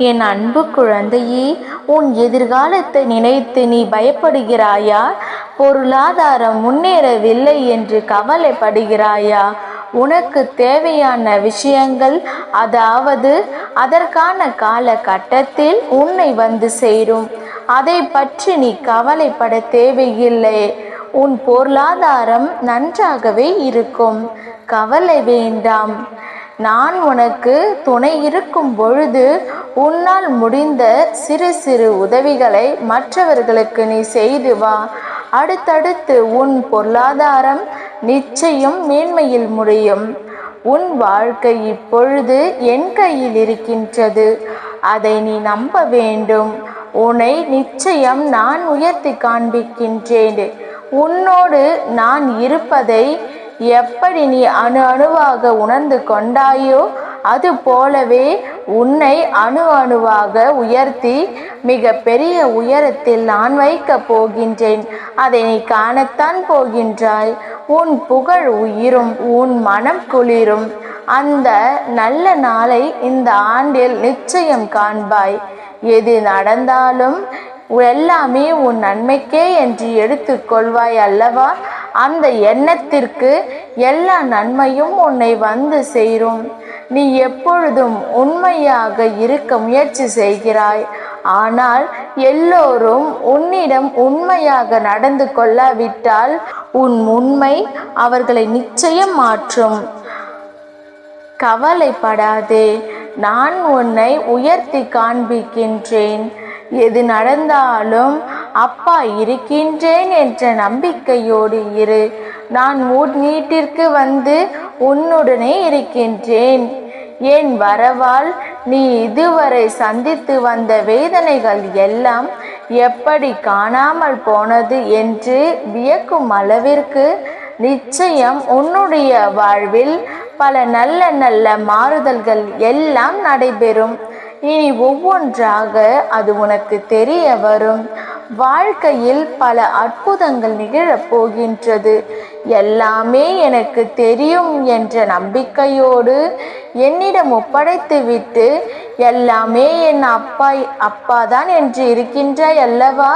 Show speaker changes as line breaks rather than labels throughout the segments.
என் அன்பு குழந்தையே, உன் எதிர்காலத்தை நினைத்து நீ பயப்படுகிறாயா? பொருளாதாரம் முன்னேறவில்லை என்று கவலைப்படுகிறாயா? உனக்கு தேவையான விஷயங்கள், அதாவது அதற்கான காலகட்டத்தில் உன்னை வந்து சேரும். அதை பற்றி நீ கவலைப்பட தேவையில்லை. உன் பொருளாதாரம் நன்றாகவே இருக்கும். கவலை வேண்டாம். நான் உனக்கு துணை இருக்கும் பொழுது உன்னால் முடிந்த சிறு சிறு உதவிகளை மற்றவர்களுக்கு நீ செய்து வா. அடுத்தடுத்து உன் பொருளாதாரம் நிச்சயம் மேன்மையில் முடியும். உன் வாழ்க்கை இப்பொழுது என் கையில் இருக்கின்றது. அதை நீ நம்ப வேண்டும். உன்னை நிச்சயம் நான் உயர்த்தி காண்பிக்கின்றேன். உன்னோடு நான் இருப்பதை எப்படி நீ அணு அணுவாக உணர்ந்து கொண்டாயோ, அது போலவே உன்னை அணு அணுவாக உயர்த்தி மிக பெரிய உயரத்தில் நான் வைக்கப் போகின்றேன். அதை நீ காணத்தான் போகின்றாய். உன் புகழ் உயிரும் உன் மனம் குளிரும். அந்த நல்ல நாளை இந்த ஆண்டில் நிச்சயம் காண்பாய். எது நடந்தாலும் எல்லாமே உன் நன்மைக்கே என்று எடுத்துக்கொள்வாய் அல்லவா? அந்த எண்ணத்திற்கு எல்லா நன்மையும் உன்னை வந்து சேரும். நீ எப்பொழுதும் உண்மையாக இருக்க முயற்சி செய்கிறாய். ஆனால் எல்லோரும் உன்னிடம் உண்மையாக நடந்து கொள்ளாவிட்டால் உன் உண்மை அவர்களை நிச்சயம் மாற்றும். கவலைப்படாதே, நான் உன்னை உயர்த்தி காண்பிக்கின்றேன். எது நடந்தாலும் அப்பா இருக்கின்றேன் என்ற நம்பிக்கையோடு இரு. நான் உன் வீட்டிற்கு வந்து உன்னுடனே இருக்கின்றேன். என் வரவால் நீ இதுவரை சந்தித்து வந்த வேதனைகள் எல்லாம் எப்படி காணாமல் போனது என்று வியக்கும் அளவிற்கு நிச்சயம் உன்னுடைய வாழ்வில் பல நல்ல நல்ல மாறுதல்கள் எல்லாம் நடைபெறும். இனி ஒவ்வொன்றாக அது உனக்கு தெரிய வரும். வாழ்க்கையில் பல அற்புதங்கள் நிகழப் போகின்றது. எல்லாமே எனக்கு தெரியும் என்ற நம்பிக்கையோடு என்னிடம் ஒப்படைத்துவிட்டு எல்லாமே என் அப்பாதான் என்று இருக்கின்றாய் அல்லவா?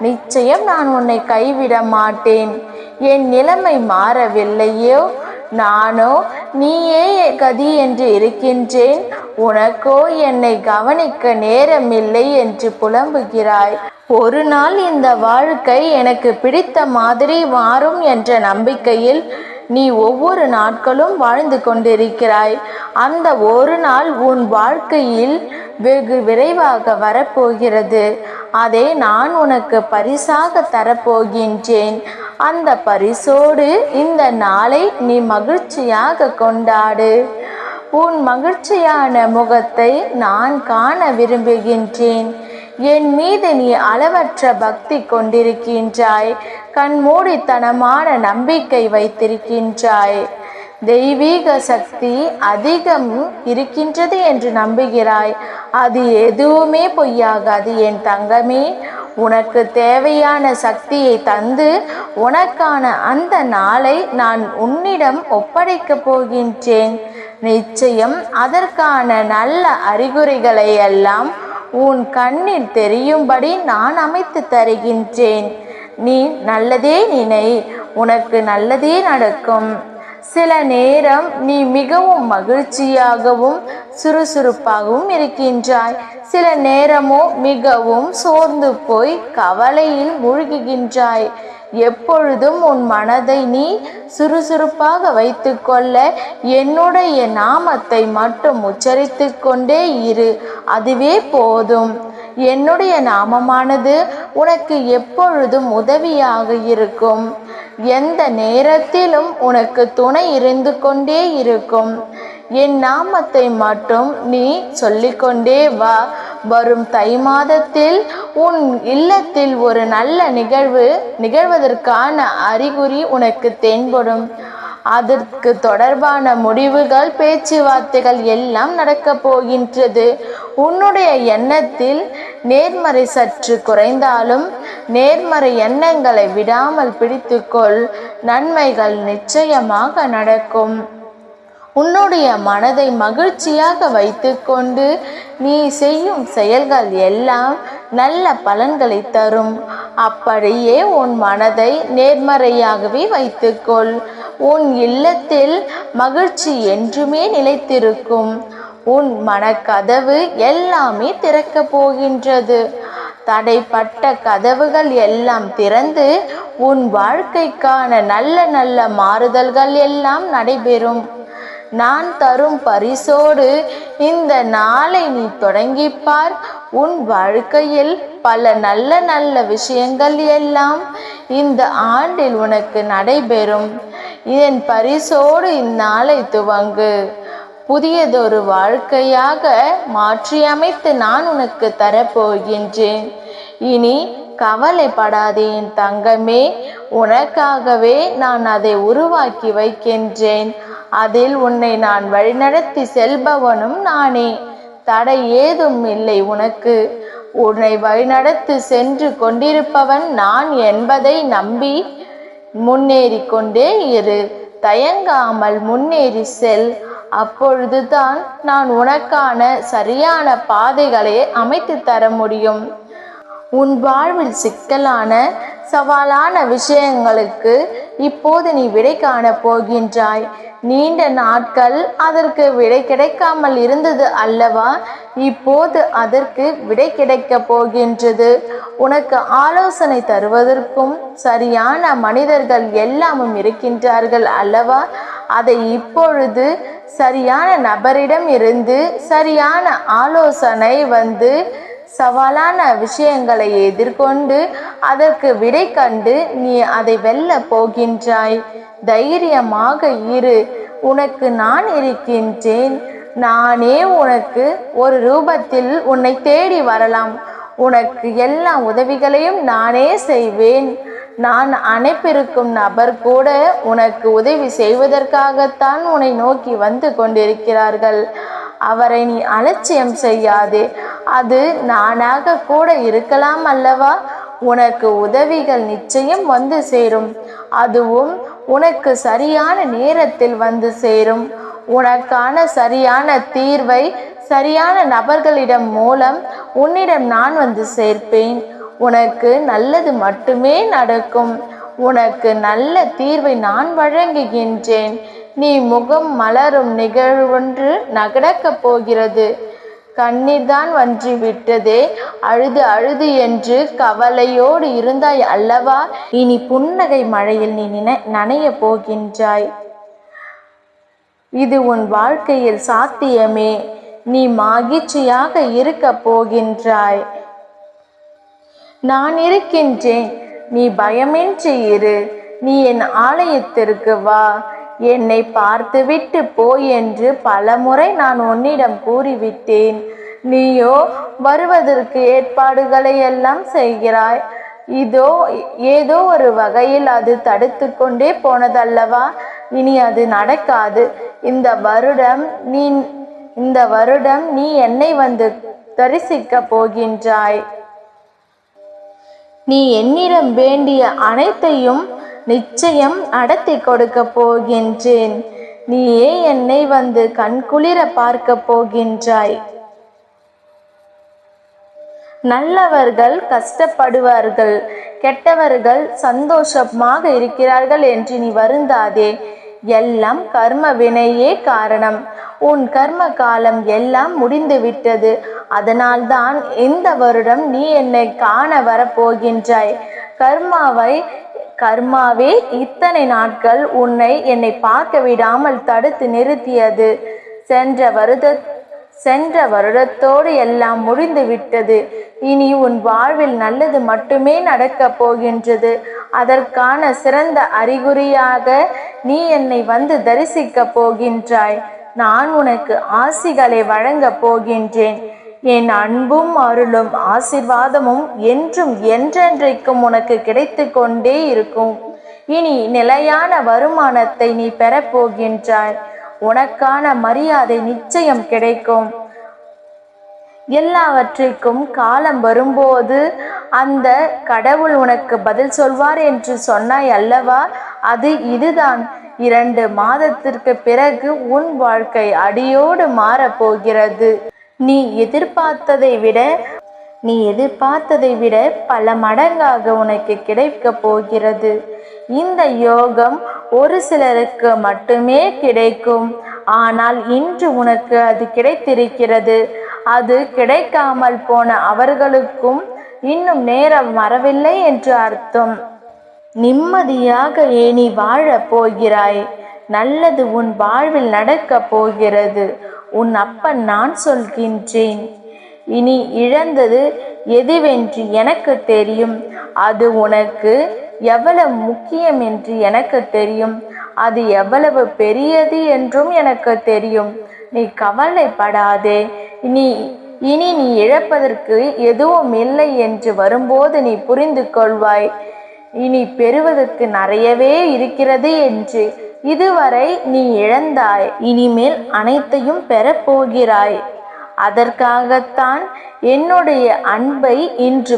நிச்சயம் நான் உன்னை கைவிட மாட்டேன். என் நிலைமை மாறவில்லையோ, நானோ நீயே கதி என்று இருக்கின்றேன். உனக்கோ என்னை கவனிக்க நேரமில்லை என்று புலம்புகிறாய். ஒரு நாள் இந்த வாழ்க்கை எனக்கு பிடித்த மாதிரி மாறும் என்ற நம்பிக்கையில் நீ ஒவ்வொரு நாட்களும் வாழ்ந்து கொண்டிருக்கிறாய். அந்த ஒரு நாள் உன் வாழ்க்கையில் வெகு விரைவாக வரப்போகிறது. அதை நான் உனக்கு பரிசாக தரப்போகின்றேன். அந்த பரிசோடு இந்த நாளை நீ மகிழ்ச்சியாக கொண்டாடு. உன் மகிழ்ச்சியான முகத்தை நான் காண விரும்புகின்றேன். என் மீது நீ அளவற்ற பக்தி கொண்டிருக்கின்றாய். கண்மூடித்தனமான நம்பிக்கை வைத்திருக்கின்றாய். தெய்வீக சக்தி அதிகம் இருக்கின்றது என்று நம்புகிறாய். அது எதுவுமே பொய்யாகாது என் தங்கமே. உனக்கு தேவையான சக்தியை தந்து உனக்கான அந்த நாளை நான் உன்னிடம் ஒப்படைக்கப் போகின்றேன். நிச்சயம் அதற்கான நல்ல அறிகுறிகளை எல்லாம் உன் கண்ணில் தெரியும்படி நான் அமைத்து தருகின்றேன். நீ நல்லதே நினை, உனக்கு நல்லதே நடக்கும். சில நேரம் நீ மிகவும் மகிழ்ச்சியாகவும் சுறுசுறுப்பாகவும் இருக்கின்றாய். சில நேரமோ மிகவும் சோர்ந்து போய் கவலையில் மூழ்குகின்றாய். எப்பொழுதும் உன் மனதை நீ சுறுசுறுப்பாக வைத்து கொள்ள என்னுடைய நாமத்தை மட்டும் உச்சரித்து கொண்டே இரு. அதுவே போதும். என்னுடைய நாமமானது உனக்கு எப்பொழுதும் உதவியாக இருக்கும். எந்த நேரத்திலும் உனக்கு துணை இருந்து கொண்டே இருக்கும். என் நாமத்தை மட்டும் நீ சொல்லிக்கொண்டே வா. வரும் தை மாதத்தில் உன் இல்லத்தில் ஒரு நல்ல நிகழ்வதற்கான அறிகுறி உனக்கு தென்படும். அதற்கு தொடர்பான முடிவுகள், பேச்சுவார்த்தைகள் எல்லாம் நடக்கப் போகின்றது. உன்னுடைய எண்ணத்தில் நேர்மறை சற்று குறைந்தாலும் நேர்மறை எண்ணங்களை விடாமல் பிடித்துக்கொள். நன்மைகள் நிச்சயமாக நடக்கும். உன்னுடைய மனதை மகிழ்ச்சியாக வைத்துக்கொண்டு நீ செய்யும் செயல்கள் எல்லாம் நல்ல பலன்களை தரும். அப்படியே உன் மனதை நேர்மறையாகவே வைத்துக்கொள். உன் இல்லத்தில் மகிழ்ச்சி என்றுமே நிலைத்திருக்கும். உன் மனக்கதவு எல்லாமே திறக்கப் போகின்றது. தடைப்பட்ட கதவுகள் எல்லாம் திறந்து உன் வாழ்க்கைக்கான நல்ல நல்ல மாறுதல்கள் எல்லாம் நடைபெறும். நான் தரும் பரிசோடு இந்த நாளை நீ தொடங்கிப்பார். உன் வாழ்க்கையில் பல நல்ல நல்ல விஷயங்கள் எல்லாம் இந்த ஆண்டில் உனக்கு நடைபெறும். இதன் பரிசோடு இந்நாளை துவங்கு. புதியதொரு வாழ்க்கையாக மாற்றியமைத்து நான் உனக்கு தரப்போகின்றேன். இனி கவலைப்படாதே என் தங்கமே. உனக்காகவே நான் அதை உருவாக்கி வைக்கின்றேன். அதில் உன்னை நான் வழிநடத்தி செல்பவனும் நானே. தடை ஏதும் இல்லை உனக்கு. உன்னை வழிநடத்தி சென்று கொண்டிருப்பவன் நான் என்பதை நம்பி முன்னேறி கொண்டே இரு. தயங்காமல் முன்னேறி செல். அப்பொழுதுதான் நான் உனக்கான சரியான பாதைகளை அமைத்து தர முடியும். உன் வாழ்வில் சிக்கலான சவாலான விஷயங்களுக்கு இப்போது நீ விடை காண போகின்றாய். நீண்ட நாட்கள் அதற்கு விடை கிடைக்காமல் இருந்தது அல்லவா? இப்போது அதற்கு விடை கிடைக்கப் போகின்றது. உனக்கு ஆலோசனை தருவதற்கும் சரியான மனிதர்கள் எல்லாமும் இருக்கின்றார்கள் அல்லவா? அதை இப்பொழுது சரியான நபரிடம் இருந்து சரியான ஆலோசனை வந்து சவாலான விஷயங்களை எதிர்கொண்டு அதற்கு விடை கண்டு நீ அதை வெல்ல போகின்றாய். தைரியமாக இரு. உனக்கு நான் இருக்கின்றேன். நானே உனக்கு ஒரு ரூபத்தில் உன்னை தேடி வரலாம். உனக்கு எல்லா உதவிகளையும் நானே செய்வேன். நான் அனுப்பியிருக்கும் நபர் கூட உனக்கு உதவி செய்வதற்காகத்தான் உன்னை நோக்கி வந்து கொண்டிருக்கிறார்கள். அவரை நீ அலட்சியம் செய்யாதே. அது நானாக கூட இருக்கலாம் அல்லவா? உனக்கு உதவிகள் நிச்சயம் வந்து சேரும். அதுவும் உனக்கு சரியான நேரத்தில் வந்து சேரும். உனக்கான சரியான தீர்வை சரியான நபர்களிடம் மூலம் உன்னிடம் நான் வந்து சேர்ப்பேன். உனக்கு நல்லது மட்டுமே நடக்கும். உனக்கு நல்ல தீர்வை நான் வழங்குகின்றேன். நீ முகம் மலரும் நிகழ்வொன்று நடக்கப் போகிறது. கண்ணீர் தான் வற்றி விட்டதே, அழுது அழுது என்று கவலையோடு இருந்தாய் அல்லவா? இனி புன்னகை மழையில் நீ நனைய போகின்றாய். இது உன் வாழ்க்கையில் சாத்தியமே. நீ மகிழ்ச்சியாக இருக்க போகின்றாய். நான் இருக்கின்றேன். நீ பயமின்றி இரு. நீ என் ஆலயத்திற்கு வா. என்னை பார்த்துவிட்டு போய் என்று பலமுறை நான் உன்னிடம் கூறிவிட்டேன். நீயோ வருவதற்கு ஏற்பாடுகளை எல்லாம் செய்கிறாய். ஏதோ ஒரு வகையில் அது தடுத்து கொண்டே போனதல்லவா? இனி அது நடக்காது. இந்த வருடம் நீ என்னை வந்து தரிசிக்க போகின்றாய். நீ என்னிடம் வேண்டிய அனைத்தையும் நிச்சயம் நடத்தி கொடுக்க போகின்றேன். நீயே என்னை வந்து கண்குளிர பார்க்க போகின்றாய். நல்லவர்கள் கஷ்டப்படுவார்கள், கெட்டவர்கள் சந்தோஷமாக இருக்கிறார்கள் என்று நீ வருந்தாதே. எல்லாம் கர்ம வினையே காரணம். உன் கர்ம காலம் எல்லாம் முடிந்து விட்டது. அதனால்தான் இந்த வருடம் நீ என்னை காண வரப்போகின்றாய். கர்மாவே இத்தனை நாட்கள் என்னை பார்க்க விடாமல் தடுத்து நிறுத்தியது. சென்ற வருடத்தோடு எல்லாம் முடிந்து விட்டது. இனி உன் வாழ்வில் நல்லது மட்டுமே நடக்கப் போகின்றது. அதற்கான சிறந்த அறிகுறியாக நீ என்னை வந்து தரிசிக்க போகின்றாய். நான் உனக்கு ஆசிகளை வழங்கப் போகின்றேன். என் அன்பும் அருளும் ஆசீர்வாதமும் என்றும் என்றென்றைக்கும் உனக்கு கிடைத்து கொண்டே இருக்கும். இனி நிலையான வருமானத்தை நீ பெறப்போகின்றாய். உனக்கான மரியாதை நிச்சயம் கிடைக்கும். எல்லாவற்றிற்கும் காலம் வரும்போது அந்த கடவுள் உனக்கு பதில் சொல்வார் என்று சொன்னாய் அல்லவா? அது இதுதான். 2 மாதத்திற்கு பிறகு உன் வாழ்க்கை அடியோடு மாறப்போகிறது. நீ எதிர்பார்த்ததை விட பல மடங்காக உனக்கு கிடைக்கப் போகிறது. இந்த யோகம் ஒரு சிலருக்கு மட்டுமே கிடைக்கும். ஆனால் இன்று உனக்கு அது கிடைத்திருக்கிறது. அது கிடைக்காமல் போன அவர்களுக்கும் இன்னும் நேரம் வரவில்லை என்று அர்த்தம். நிம்மதியாக நீ வாழப் போகிறாய். நல்லது உன் வாழ்வில் நடக்கப் போகிறது. உன் அப்பன் நான் சொல்கின்றேன். இனி இழந்தது எதுவென்று எனக்கு தெரியும். அது உனக்கு எவ்வளவு முக்கியம் என்று எனக்கு தெரியும். அது எவ்வளவு பெரியது என்றும் எனக்கு தெரியும். நீ கவலைப்படாதே. இனி நீ இழப்பதற்கு எதுவும் இல்லை என்று வரும்போது நீ புரிந்து கொள்வாய். இனி பெறுவதற்கு நிறையவே இருக்கிறது என்று. இதுவரை நீ இழந்தாய், இனிமேல் அனைத்தையும் பெறப்போகிறாய். அதற்காகத்தான் என்னுடைய அன்பை இன்று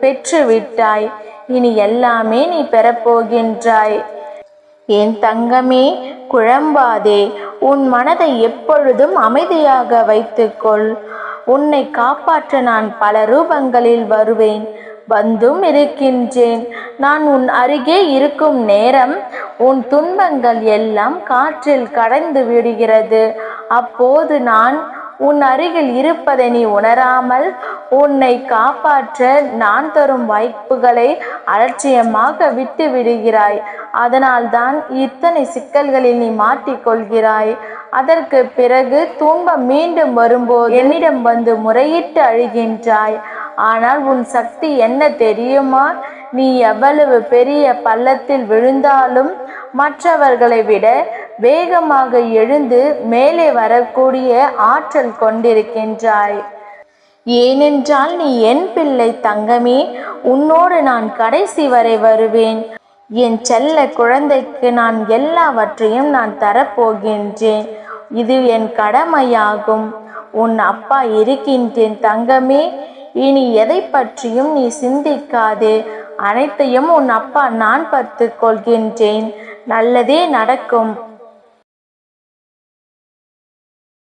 பெற்றுவிட்டாய். இனி எல்லாமே நீ பெறப்போகின்றாய். என் தங்கமே, குழம்பாதே. உன் மனதை எப்பொழுதும் அமைதியாக வைத்துக்கொள். உன்னை காப்பாற்ற நான் பல ரூபங்களில் வருவேன், வந்தும் இருக்கின்றேன். நான் உன் அருகே இருக்கும் நேரம் உன் துன்பங்கள் எல்லாம் காற்றில் கடந்து விடுகிறது. அப்போது நான் உன் அருகில் இருப்பதை நீ உணராமல் உன்னை காப்பாற்ற நான் தரும் வாய்ப்புகளை அலட்சியமாக விட்டு விடுகிறாய். அதனால்தான் இத்தனை சிக்கல்களில் நீ மாட்டிக்கொள்கிறாய். அதற்கு பிறகு துன்பம் மீண்டும் வரும்போது என்னிடம் வந்து முறையிட்டு அழுகின்றாய். ஆனால் உன் சக்தி என்ன தெரியுமா? நீ எவ்வளவு பெரிய பள்ளத்தில் விழுந்தாலும் மற்றவர்களை விட வேகமாக எழுந்து மேலே வரக்கூடிய ஆற்றல் கொண்டிருக்கின்றாய். ஏனென்றால் நீ என் பிள்ளை தங்கமே. உன்னோடு நான் கடைசி வரை வருவேன். என் செல்ல குழந்தைக்கு நான் எல்லாவற்றையும் நான் தரப்போகின்றேன். இது என் கடமையாகும். உன் அப்பா இருக்கின்றேன் தங்கமே. இனி எதை பற்றியும் நீ சிந்திக்காதே. அனைத்தையும் உன் அப்பா நான் பார்த்து கொள்கின்றேன். நல்லதே நடக்கும்.